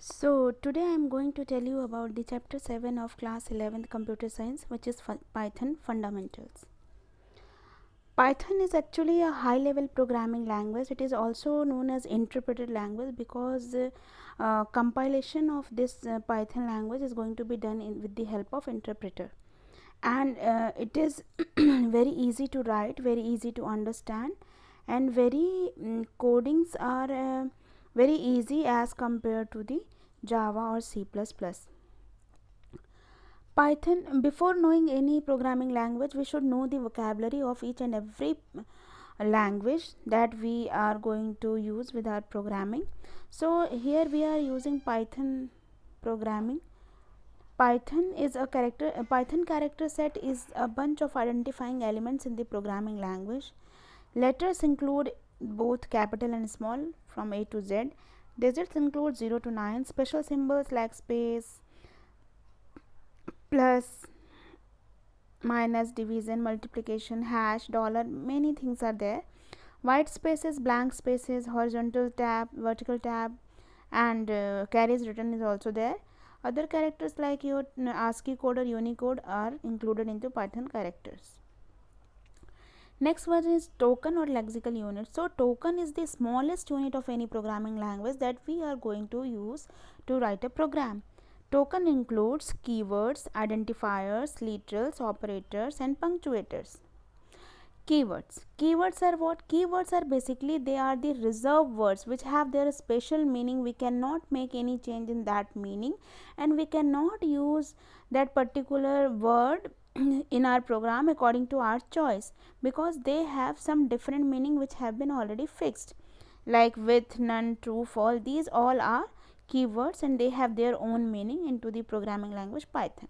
So today I am going to tell you about the chapter 7 of class 11th computer science, which is Python fundamentals. Python is actually a high level programming language. It is also known as interpreted language because compilation of this Python language is going to be done with the help of interpreter, and it is very easy to write, very easy to understand, and very codings are very easy as compared to the Java or C++. Python, before knowing any programming language, we should know the vocabulary of each and every language that we are going to use with our programming. So here we are using Python programming. Python is a Python character set is a bunch of identifying elements in the programming language. Letters include both capital and small from A to Z. Digits include 0 to 9. Special symbols like space, plus, minus, division, multiplication, hash, dollar, many things are there. White spaces, blank spaces, horizontal tab, vertical tab, and carries written is also there. Other characters like your ASCII code or Unicode are included into Python characters. Next one is token or lexical unit. So token is the smallest unit of any programming language that we are going to use to write a program. Token includes keywords, identifiers, literals, operators, and punctuators. Keywords are what? Keywords are basically they are the reserved words which have their special meaning. We cannot make any change in that meaning, and we cannot use that particular word in our program according to our choice, because they have some different meaning which have been already fixed, like with, none, true, false. These all are keywords and they have their own meaning into the programming language Python.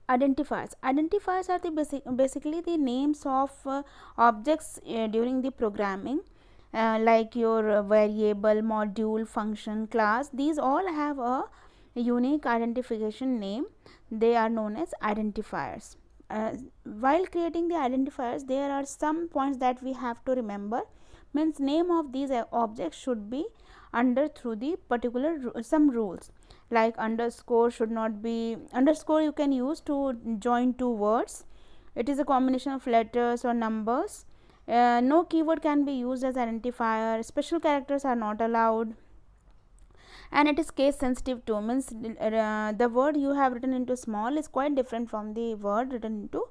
Identifiers are the basically the names of objects during the programming, like your variable, module, function, class. These all have a unique identification name. They are known as identifiers. While creating the identifiers, there are some points that we have to remember. Means name of these objects should be under through the particular some rules, like underscore should not be, underscore you can use to join two words. It is a combination of letters or numbers. No keyword can be used as identifier. Special characters are not allowed, and it is case sensitive too. Means the word you have written into small is quite different from the word written into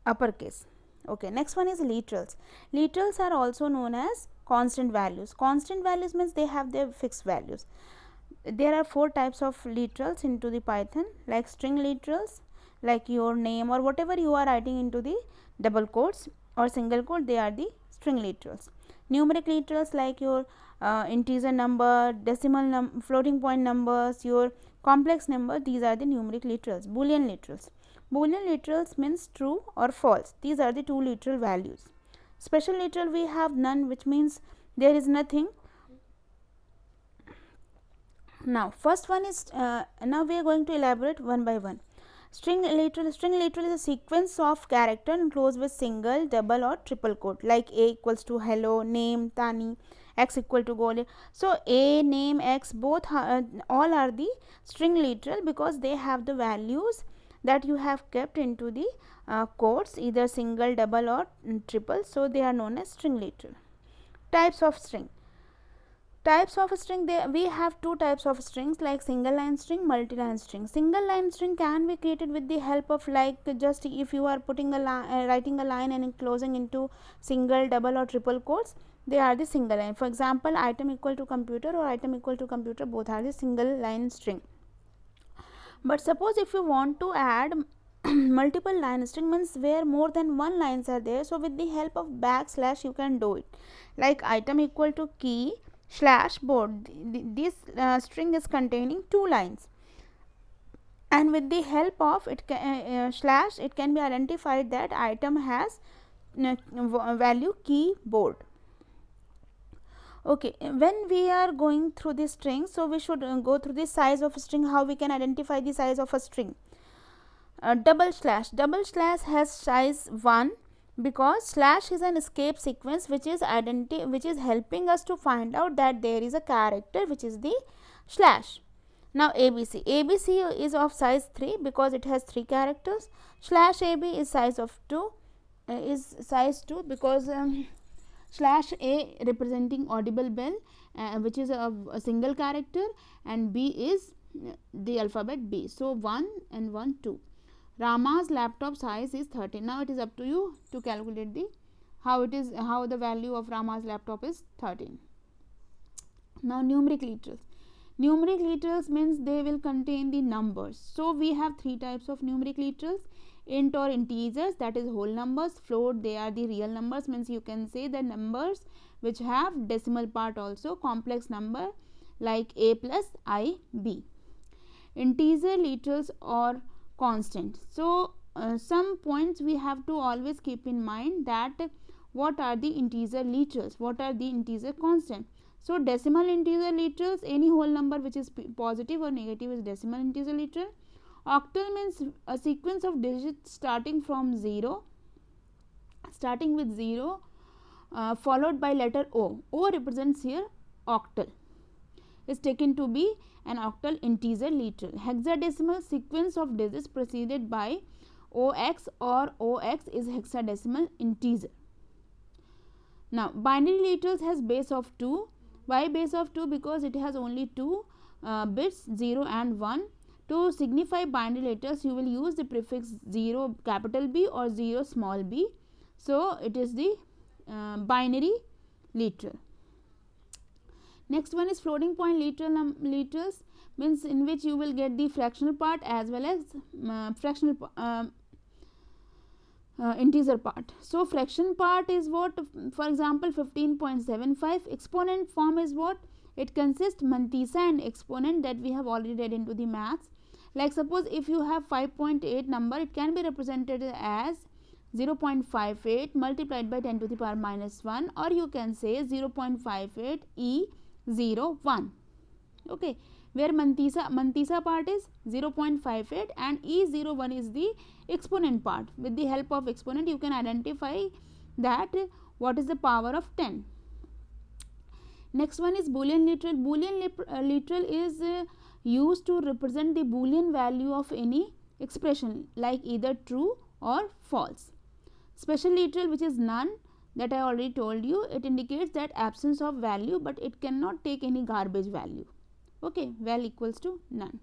uppercase. Okay, next one is literals. Literals are also known as constant values. Constant values means they have their fixed values. There are 4 types of literals into the Python, like string literals, like your name or whatever you are writing into the double quotes or single quote, they are the string literals. Numeric literals like your integer number, decimal floating point numbers, your complex number, these are the numeric literals. Boolean literals. Boolean literals means true or false. These are the 2 literal values. Special literal we have none, which means there is nothing. Now first one is now we are going to elaborate one by one. String literal is a sequence of character enclosed with single, double or triple quote, like A equals to hello, name, Tani, X equal to Gole. So A, name, X, both all are the string literal because they have the values that you have kept into the quotes, either single, double or triple. So they are known as string literal. Types of string. Types of string, we have 2 types of strings, like single line string, multi-line string. Single line string can be created with the help of, like, just if you are putting a writing a line and enclosing into single, double or triple quotes, they are the single line. For example, item equal to computer or item equal to computer, both are the single line string. But suppose if you want to add multiple line string, means where more than one lines are there, so with the help of backslash you can do it, like item equal to key slash board. This string is containing 2 lines, and with the help of it slash, it can be identified that item has value keyboard. Okay, when we are going through the string, so we should go through the size of a string, how we can identify the size of a string. Double slash has size 1, because slash is an escape sequence which is helping us to find out that there is a character which is the slash. Now ABC is of size 3 because it has 3 characters. Slash AB is size of 2 is size 2 because slash A representing audible bell which is a single character, and B is the alphabet B. So 1 and 1 2. Rama's laptop size is 13. Now it is up to you to calculate the how the value of Rama's laptop is 13. Now numeric literals. Numeric literals means they will contain the numbers. So we have 3 types of numeric literals: int or integers, that is whole numbers; float, they are the real numbers, means you can say the numbers which have decimal part also; complex number like a plus I b. Integer literals or constant. So some points we have to always keep in mind, that what are the integer literals, what are the integer constant. So decimal integer literals, any whole number which is positive or negative is decimal integer literal. Octal means a sequence of digits starting with 0 followed by letter O. O represents here octal, is taken to be an octal integer literal. Hexadecimal, sequence of digits preceded by OX or OX is hexadecimal integer. Now binary literals has base of 2. Why base of 2? Because it has only 2 bits, 0 and 1. To signify binary letters you will use the prefix 0 capital B or 0 small b. So it is the binary literal. Next one is floating point literals, means in which you will get the fractional part as well as integer part. So fraction part is what? For example 15.75. Exponent form is what? It consists mantissa and exponent that we have already read into the maths. Like suppose if you have 5.8 number, it can be represented as 0.58 multiplied by 10 to the power minus 1, or you can say 0.58 E01. Okay, where mantissa part is 0.58 and E01 is the exponent part. With the help of exponent you can identify that what is the power of 10. Next one is Boolean literal. Boolean literal is used to represent the Boolean value of any expression, like either true or false. Special literal, which is none, that I already told you, it indicates that absence of value, but it cannot take any garbage value. Okay, val equals to none.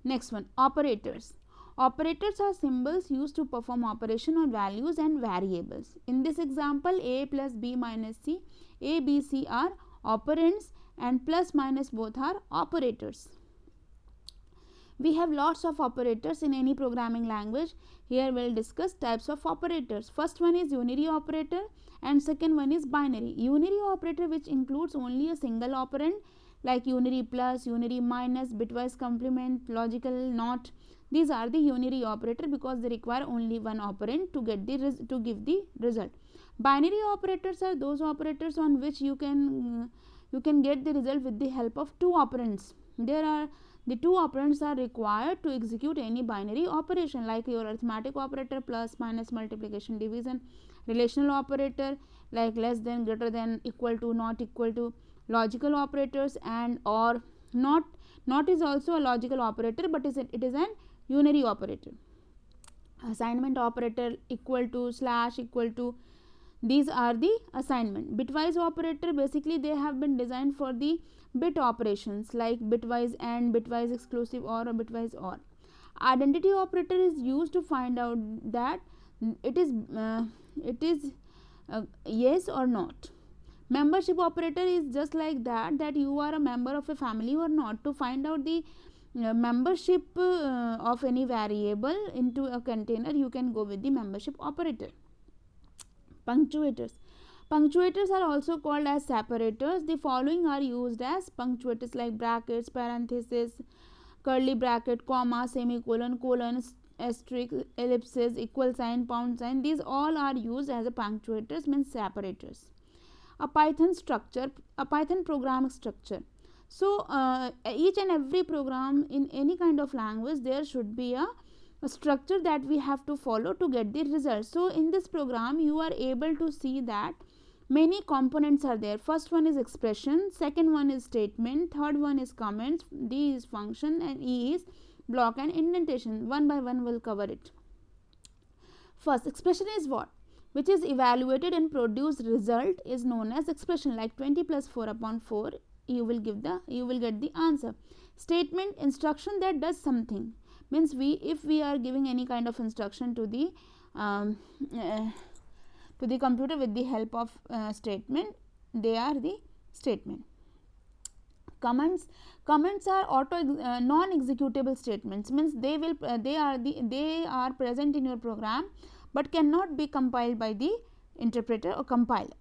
Next one, operators. Operators are symbols used to perform operation on values and variables. In this example, a plus b minus c, a, b, c are operands and plus minus both are operators. We have lots of operators in any programming language. Here we will discuss types of operators. First one is unary operator and second one is binary. Unary operator, which includes only a single operand, like unary plus, unary minus, bitwise complement, logical not. These are the unary operator because they require only one operand to give the result. Binary operators are those operators on which you can get the result with the help of two operands. The two operands are required to execute any binary operation, like your arithmetic operator, plus, minus, multiplication, division, relational operator like less than, greater than, equal to, not equal to, logical operators and or. Not is also a logical operator, but it is an unary operator. Assignment operator, equal to, slash, equal to, these are the assignment. Bitwise operator, basically they have been designed for the bit operations like bitwise and, bitwise exclusive or bitwise or. Identity operator is used to find out that it is yes or not. Membership operator is just like that you are a member of a family or not. To find out the membership of any variable into a container, you can go with the membership operator. Punctuators. Punctuators are also called as separators. The following are used as punctuators, like brackets, parenthesis, curly bracket, comma, semicolon, colon, asterisk, ellipses, equal sign, pound sign. These all are used as a punctuators, means separators. A Python structure, a Python program structure. So each and every program in any kind of language, there should be a structure that we have to follow to get the result. So in this program you are able to see that many components are there. First one is expression, second one is statement, third one is comments, D is function, and E is block and indentation. One by one we'll cover it. First, expression is what? Which is evaluated and produced result is known as expression. Like 20 plus 4 upon 4, you will get the answer. Statement, instruction that does something, means if we are giving any kind of instruction to the computer with the help of statement, they are the statement. Comments are non-executable statements, means they are present in your program but cannot be compiled by the interpreter or compiler.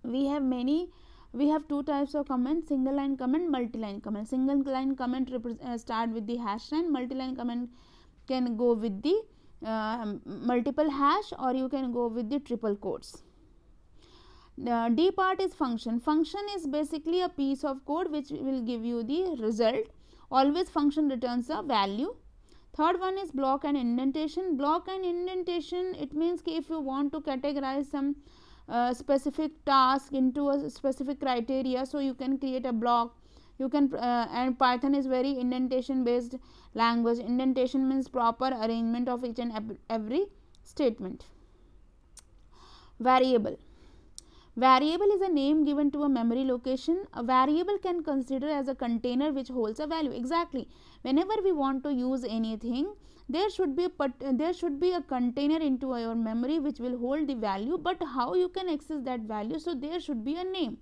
We have two types of comment: single line comment, multi-line comment. Single line comment start with the hash sign, multi-line comment can go with the multiple hash, or you can go with the triple quotes. D part is function. Function is basically a piece of code which will give you the result. Always function returns a value. Third one is block and indentation. Block and indentation, it means if you want to categorize some specific task into a specific criteria, so you can create a block. You can and Python is very indentation based language. Indentation means proper arrangement of each and every statement. Variable. Variable is a name given to a memory location. A variable can consider as a container which holds a value. Exactly, whenever we want to use anything, there should be a container into your memory which will hold the value, but how you can access that value? So there should be a name.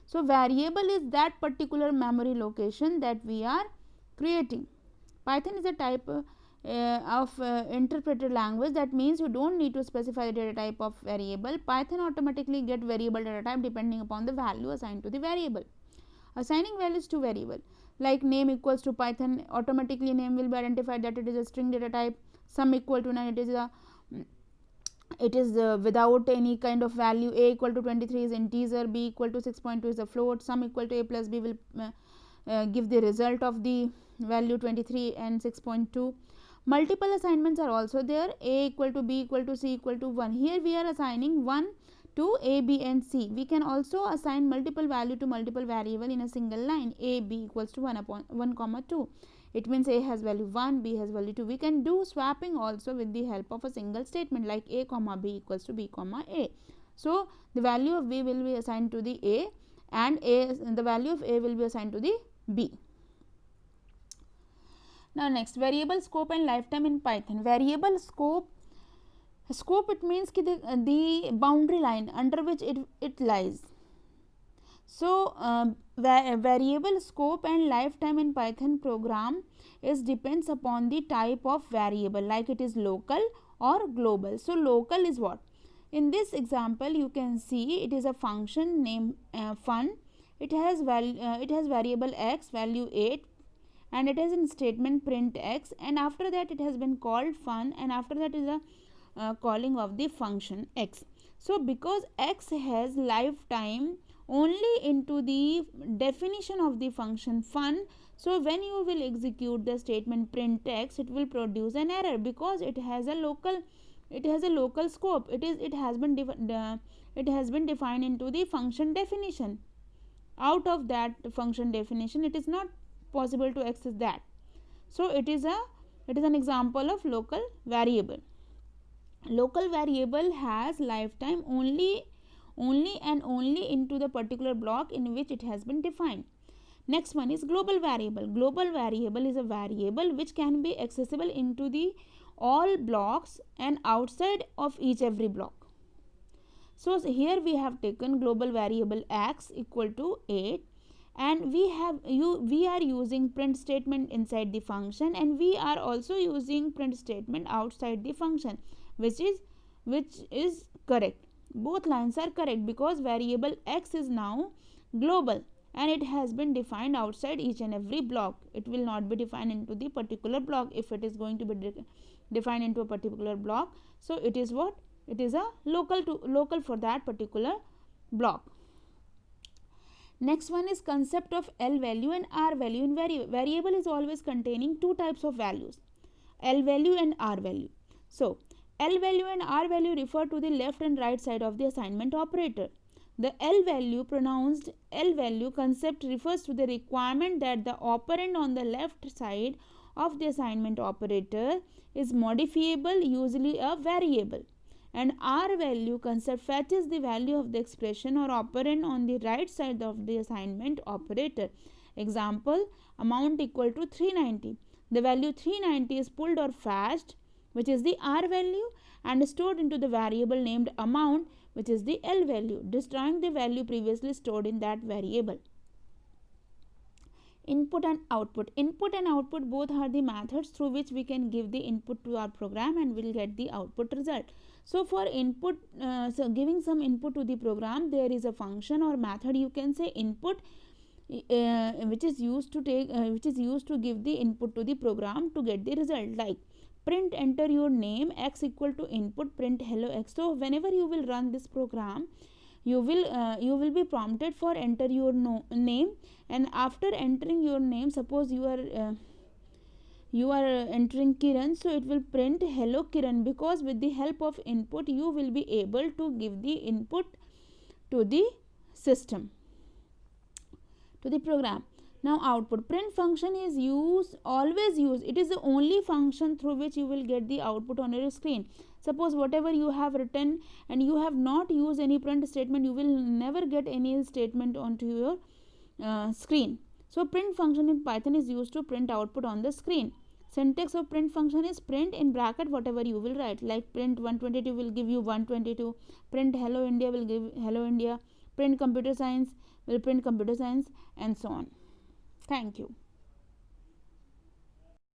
So variable is that particular memory location that we are creating. Python is a type of interpreted language. That means you don't need to specify the data type of variable. Python automatically get variable data type depending upon the value assigned to the variable. Assigning values to variable, like name equals to Python, automatically name will be identified that it is a string data type. Sum equal to 9, it is without any kind of value. A equal to 23 is integer, B equal to 6.2 is a float. Sum equal to A plus B will give the result of the value 23 and 6.2. Multiple assignments are also there. A equal to B equal to C equal to 1. Here we are assigning 1 to A, B and C. We can also assign multiple value to multiple variable in a single line. A, B equals to 1 upon 1 comma 2. It means A has value 1, B has value 2. We can do swapping also with the help of a single statement, like A comma B equals to B comma A. So the value of B will be assigned to the A, and the value of A will be assigned to the B. Now next, variable scope and lifetime in Python. Variable scope, it means the boundary line under which it lies. So variable scope and lifetime in Python program depends upon the type of variable, like it is local or global. So local is what? In this example you can see it is a function named fun. It has variable x, value 8, and it has in statement print x, and after that it has been called fun, and after that is a calling of the function x. So because x has lifetime only into the definition of the function fun, so when you will execute the statement print x, it will produce an error because it has a local scope. It has been defined into the function definition. Out of that function definition, it is not possible to access that. So it is an example of local variable. Local variable has lifetime only and only into the particular block in which it has been defined. Next one is global variable. Global variable is a variable which can be accessible into the all blocks and outside of every block. So here we have taken global variable x equal to 8, and we are using print statement inside the function, and we are also using print statement outside the function, which is correct. Both lines are correct because variable x is now global and it has been defined outside each and every block. It will not be defined into the particular block. If it is going to be defined into a particular block, so it is what? It is a local for that particular block. Next one is concept of L value and R value in variable. Variable is always containing two types of values. L value and R value. So L value and R value refer to the left and right side of the assignment operator. The L value, pronounced L value concept, refers to the requirement that the operand on the left side of the assignment operator is modifiable, usually a variable. And R value concept fetches the value of the expression or operand on the right side of the assignment operator. Example, amount equal to 390. The value 390 is pulled or fetched, which is the R value, and stored into the variable named amount, which is the L value, destroying the value previously stored in that variable. Input and output. Input and output both are the methods through which we can give the input to our program and will get the output result. So for input, giving some input to the program, there is a function or method, you can say input, which is used to give the input to the program to get the result, like print enter your name x equal to input print hello x. So whenever you will run this program, you will be prompted for enter your name, and after entering your name, suppose you are entering Kiran, so it will print hello Kiran, because with the help of input you will be able to give the input to the system, to the program. Now output. Print function is always used. It is the only function through which you will get the output on your screen. Suppose whatever you have written and you have not used any print statement, you will never get any statement onto your screen. So print function in Python is used to print output on the screen. Syntax of print function is print in bracket whatever you will write, like print 122 will give you 122, print hello India will give hello India, print computer science will print computer science, and so on. Thank you.